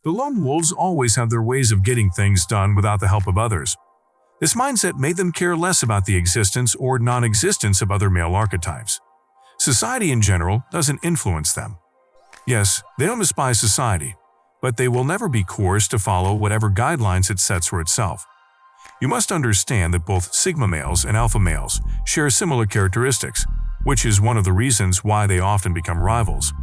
The lone wolves always have their ways of getting things done without the help of others. This mindset made them care less about the existence or non-existence of other male archetypes. Society in general doesn't influence them. Yes, they don't despise society, but they will never be coerced to follow whatever guidelines it sets for itself. You must understand that both sigma males and alpha males share similar characteristics, which is one of the reasons why they often become rivals.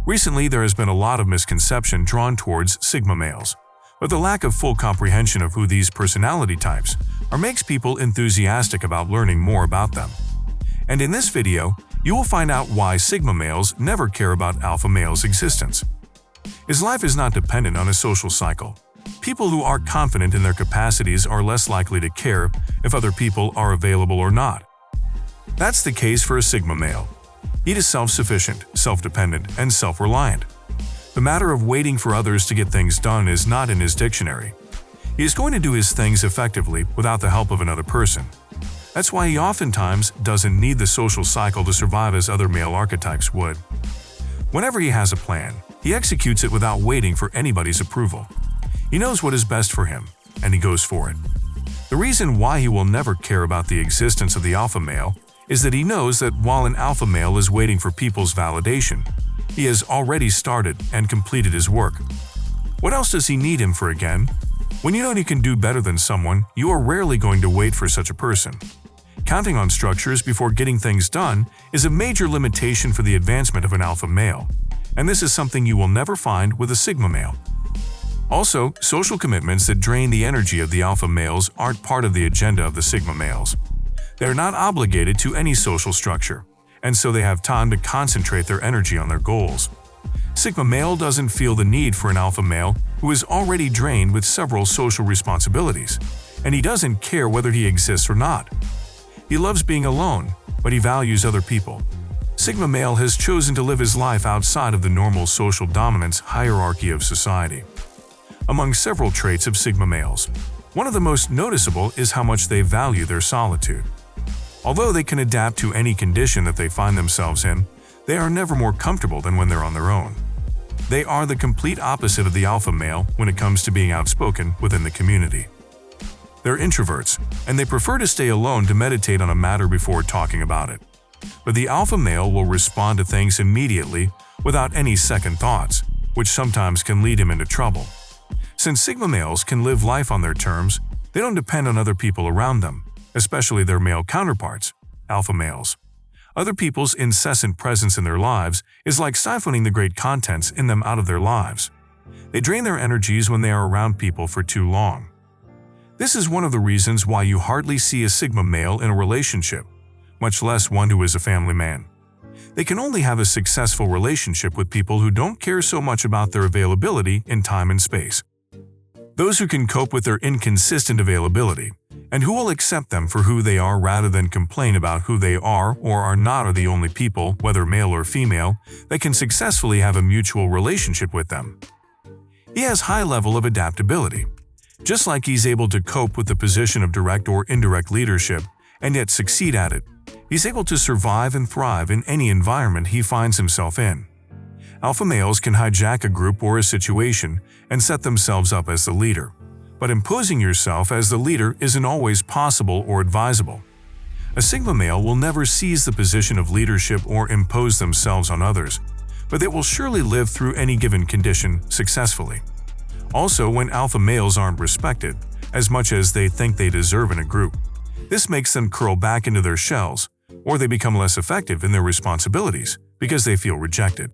Recently, there has been a lot of misconception drawn towards sigma males, but the lack of full comprehension of who these personality types are makes people enthusiastic about learning more about them. And in this video, you will find out why sigma males never care about alpha males' existence. His life is not dependent on a social cycle. People who are confident in their capacities are less likely to care if other people are available or not. That's the case for a sigma male. He is self-sufficient, self-dependent, and self-reliant. The matter of waiting for others to get things done is not in his dictionary. He is going to do his things effectively without the help of another person. That's why he oftentimes doesn't need the social cycle to survive as other male archetypes would. Whenever he has a plan, he executes it without waiting for anybody's approval. He knows what is best for him, and he goes for it. The reason why he will never care about the existence of the alpha male is that he knows that while an alpha male is waiting for people's validation, he has already started and completed his work. What else does he need him for again? When you know you can do better than someone, you are rarely going to wait for such a person. Counting on structures before getting things done is a major limitation for the advancement of an alpha male, and this is something you will never find with a sigma male. Also, social commitments that drain the energy of the alpha males aren't part of the agenda of the sigma males. They are not obligated to any social structure, and so they have time to concentrate their energy on their goals. Sigma male doesn't feel the need for an alpha male who is already drained with several social responsibilities, and he doesn't care whether he exists or not. He loves being alone, but he values other people. Sigma male has chosen to live his life outside of the normal social dominance hierarchy of society. Among several traits of sigma males, one of the most noticeable is how much they value their solitude. Although they can adapt to any condition that they find themselves in, they are never more comfortable than when they're on their own. They are the complete opposite of the alpha male when it comes to being outspoken within the community. They're introverts, and they prefer to stay alone to meditate on a matter before talking about it. But the alpha male will respond to things immediately without any second thoughts, which sometimes can lead him into trouble. Since sigma males can live life on their terms, they don't depend on other people around them, especially their male counterparts, alpha males. Other people's incessant presence in their lives is like siphoning the great contents in them out of their lives. They drain their energies when they are around people for too long. This is one of the reasons why you hardly see a sigma male in a relationship, much less one who is a family man. They can only have a successful relationship with people who don't care so much about their availability in time and space. Those who can cope with their inconsistent availability, and who will accept them for who they are rather than complain about who they are or are not, are the only people, whether male or female, that can successfully have a mutual relationship with them. He has high level of adaptability. Just like he's able to cope with the position of direct or indirect leadership and yet succeed at it, he's able to survive and thrive in any environment he finds himself in. Alpha males can hijack a group or a situation and set themselves up as the leader, but imposing yourself as the leader isn't always possible or advisable. A sigma male will never seize the position of leadership or impose themselves on others, but they will surely live through any given condition successfully. Also, when alpha males aren't respected as much as they think they deserve in a group, this makes them curl back into their shells, or they become less effective in their responsibilities because they feel rejected.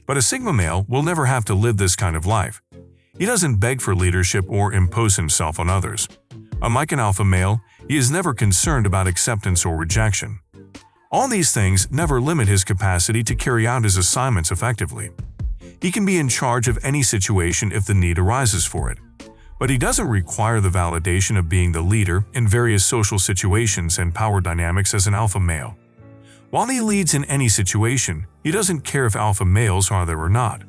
But a sigma male will never have to live this kind of life. He doesn't beg for leadership or impose himself on others. Unlike an alpha male, he is never concerned about acceptance or rejection. All these things never limit his capacity to carry out his assignments effectively. He can be in charge of any situation if the need arises for it, but he doesn't require the validation of being the leader in various social situations and power dynamics as an alpha male. While he leads in any situation, he doesn't care if alpha males are there or not.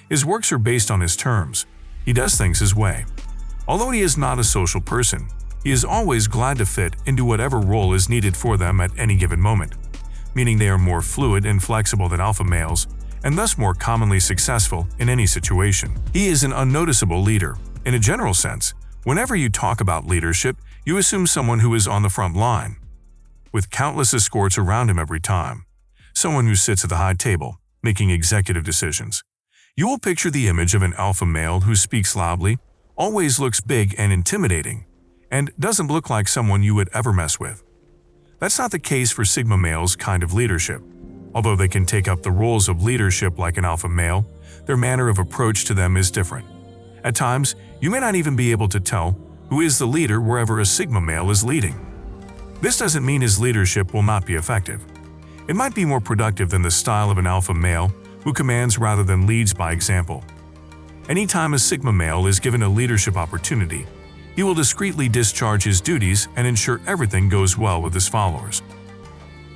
His works are based on his terms. He does things his way. Although he is not a social person, he is always glad to fit into whatever role is needed for them at any given moment, meaning they are more fluid and flexible than alpha males, and thus more commonly successful in any situation. He is an unnoticeable leader. In a general sense, whenever you talk about leadership, you assume someone who is on the front line, with countless escorts around him every time. Someone who sits at the high table, making executive decisions. You will picture the image of an alpha male who speaks loudly, always looks big and intimidating, and doesn't look like someone you would ever mess with. That's not the case for Sigma males' kind of leadership. Although they can take up the roles of leadership like an alpha male, their manner of approach to them is different. At times, you may not even be able to tell who is the leader wherever a Sigma male is leading. This doesn't mean his leadership will not be effective. It might be more productive than the style of an alpha male who commands rather than leads by example. Anytime a Sigma male is given a leadership opportunity, he will discreetly discharge his duties and ensure everything goes well with his followers.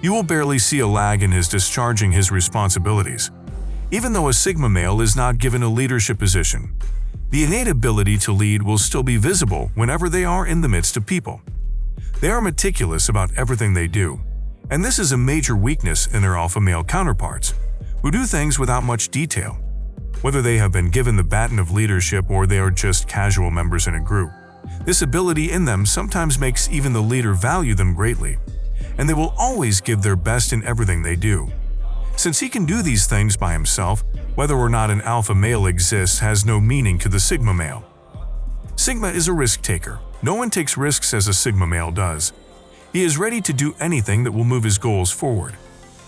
You will barely see a lag in his discharging his responsibilities. Even though a Sigma male is not given a leadership position, the innate ability to lead will still be visible whenever they are in the midst of people. They are meticulous about everything they do, and this is a major weakness in their alpha male counterparts, who do things without much detail. Whether they have been given the baton of leadership or they are just casual members in a group, this ability in them sometimes makes even the leader value them greatly, and they will always give their best in everything they do. Since he can do these things by himself, whether or not an alpha male exists has no meaning to the Sigma male. Sigma is a risk taker. No one takes risks as a Sigma male does. He is ready to do anything that will move his goals forward.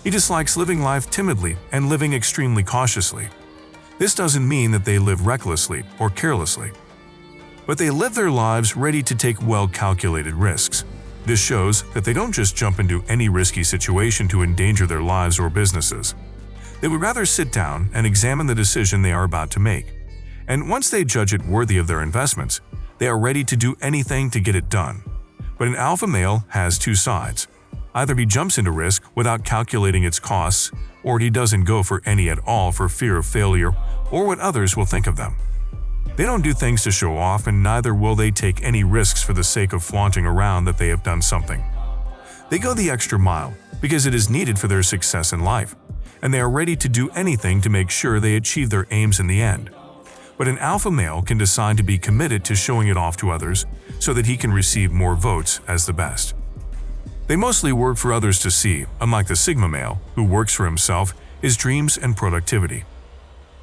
He dislikes living life timidly and living extremely cautiously. This doesn't mean that they live recklessly or carelessly, but they live their lives ready to take well-calculated risks. This shows that they don't just jump into any risky situation to endanger their lives or businesses. They would rather sit down and examine the decision they are about to make, and once they judge it worthy of their investments, they are ready to do anything to get it done. But an alpha male has two sides. Either he jumps into risk without calculating its costs, or he doesn't go for any at all for fear of failure or what others will think of them. They don't do things to show off, and neither will they take any risks for the sake of flaunting around that they have done something. They go the extra mile because it is needed for their success in life, and they are ready to do anything to make sure they achieve their aims in the end. But an alpha male can decide to be committed to showing it off to others so that he can receive more votes as the best. They mostly work for others to see, unlike the Sigma male, who works for himself, his dreams, and productivity.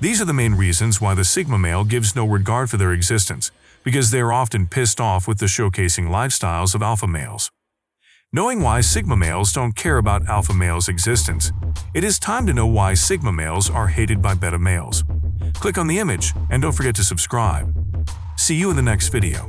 These are the main reasons why the Sigma male gives no regard for their existence, because they are often pissed off with the showcasing lifestyles of alpha males. Knowing why Sigma males don't care about alpha males' existence, it is time to know why Sigma males are hated by beta males. Click on the image and don't forget to subscribe. See you in the next video.